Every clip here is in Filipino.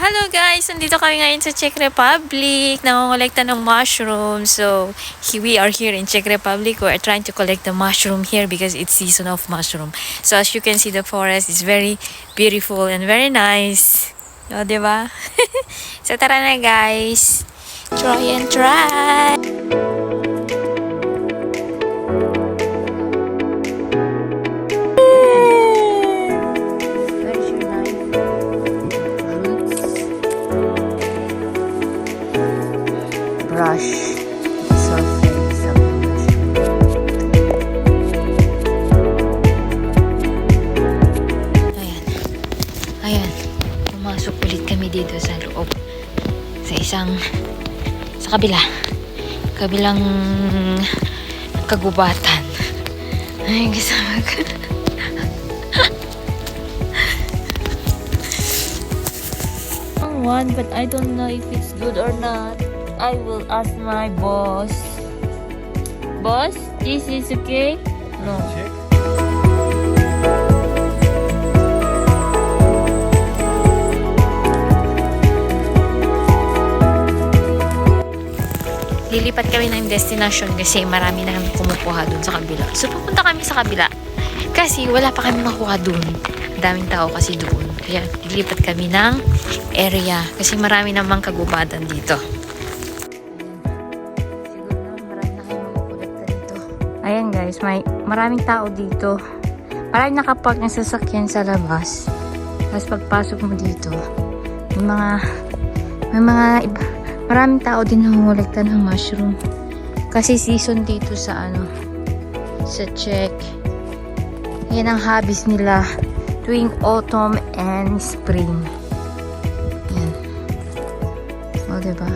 Hello guys! Nandito kami ngayon sa Czech Republic. Nangongolekta ng mushroom. So, we are here in Czech Republic. We are trying to collect the mushroom here because it's season of mushroom. So, as you can see, the forest is very beautiful and very nice. O, diba? So, tara na guys! Try and try! Brush the surface of the mushroom. Ayan. Pumasok ulit kami dito sa loob. Sa kabilang kagubatan. Ay, kasama ka. One, but I don't know if it's good or not. I will ask my boss. Boss, this is okay? No. Check. Lilipat kami ng destination kasi marami na kami kumukuha dun sa kabila. So, pupunta kami sa kabila kasi wala pa kami makuha dun. Daming tao kasi doon. Kaya, lilipat kami ng area kasi marami namang kagubatan dito. Ayan guys, maraming tao dito. Maraming nakapark ng sasakyan sa labas. Tapos pagpasok mo dito, maraming tao din nangongolekta ng mushroom. Kasi season dito sa sa Czech. Yan ang hobbies nila tuwing autumn and spring. Yan. O, diba?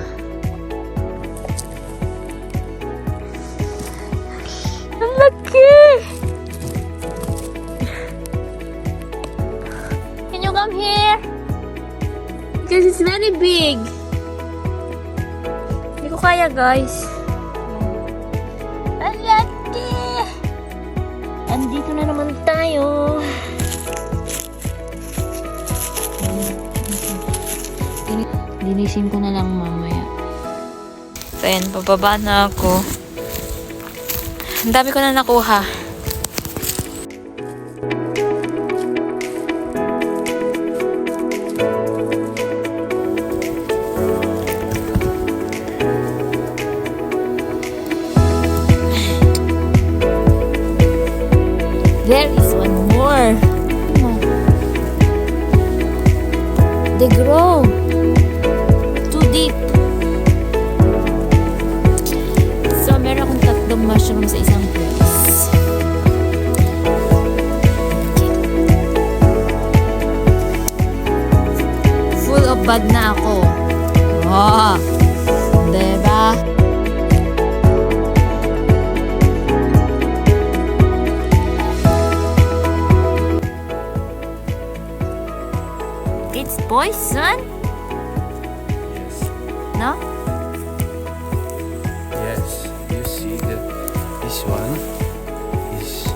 Ang laki! Can you come here? Because it's very big. Hindi ko kaya, guys. Ang laki! Andito na naman tayo. Linisin ko na lang mamaya. So, ayan, bababa na ako. Ang dami ko na nakuha. There is one more. They grow too deep. So, meron akong 3 mushroom sa isang place. Full of bag na ako. Oh, diba? It's poison? Yes. No? Yes. You see that this one is.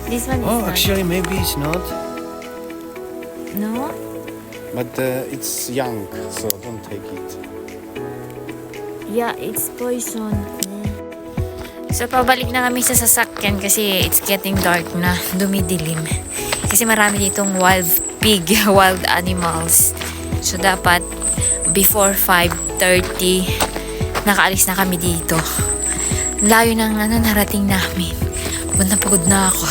This one is Oh, not. actually, maybe it's not. No? But it's young, so don't take it. Yeah, it's poison. So, pabalik na kami sa sasakyan kasi it's getting dark na. Dumidilim. Kasi marami ditong wild pig, wild animals. So, dapat before 5:30 nakaalis na kami dito. Layo ng narating namin. Pagod na ako.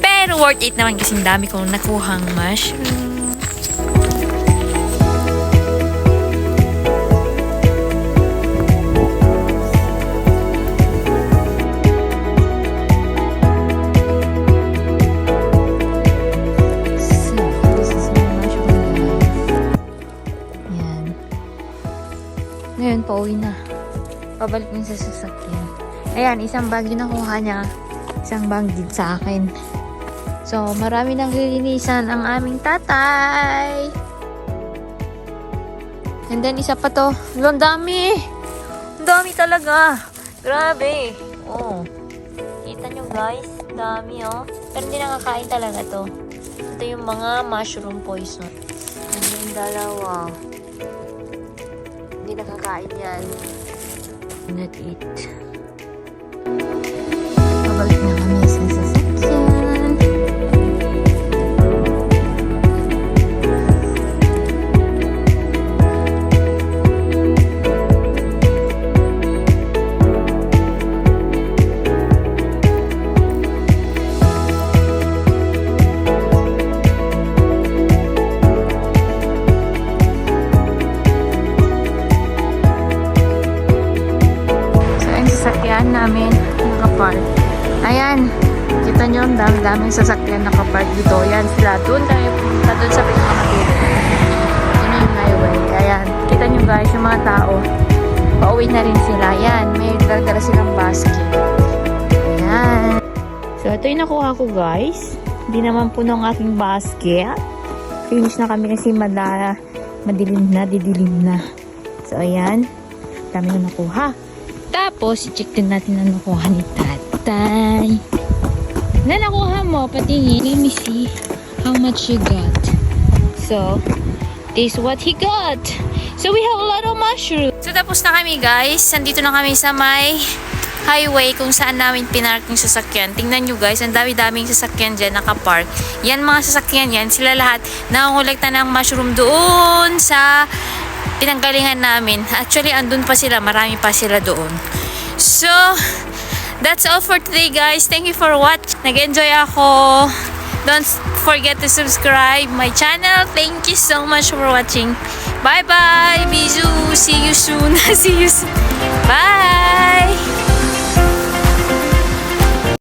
Pero worth it naman kasi dami kong nakuhang mushroom. Ngayon, pauwi na. Pabalik niya sa sasakyan. Ayan, isang bag yung nakuha niya. Isang bag din sa akin. So, marami nang lilinisan ang aming tatay. And then, isa pa to. Ang dami! Ang dami talaga! Grabe! Oh. Kita nyo guys, dami oh. Pero hindi nakakain talaga to. Ito yung mga mushroom poison. And then Dalawa. Hindi nakakain yan. Not eat. Pabalik na kami sa sasakyan. Sasakyan namin nakapark. Ayan, kita nyo ang dami-daming sasakyan nakapark dito. Ayan sila, doon tayo pumunta doon sa pinakamatili. Yun yung highway. Ayan, kita nyo guys, yung mga tao pauwi na rin sila. Ayan, may dala silang basket. Ayan. So, ito yung nakuha ko guys. Hindi naman puno ang aking basket. Finish na kami kasi madilim na. So, ayan. Dami na nakuha. Tapos, i-check din natin na nakuha ni tatay. Na nakuha mo, patingin. Let me see how much you got. So, this is what he got. So, we have a lot of mushrooms. So, tapos na kami guys. Nandito na kami sa may highway kung saan namin pinark yung sasakyan. Tingnan nyo guys, ang dami-daming sasakyan dyan nakapark. Yan mga sasakyan yan, sila lahat nakongolekta ng mushroom doon sa pinanggalingan namin. Actually, andun pa sila. Marami pa sila doon. So, that's all for today, guys. Thank you for watching. Nag-enjoy ako. Don't forget to subscribe my channel. Thank you so much for watching. Bye-bye. Bisous. See you soon. See you soon. Bye.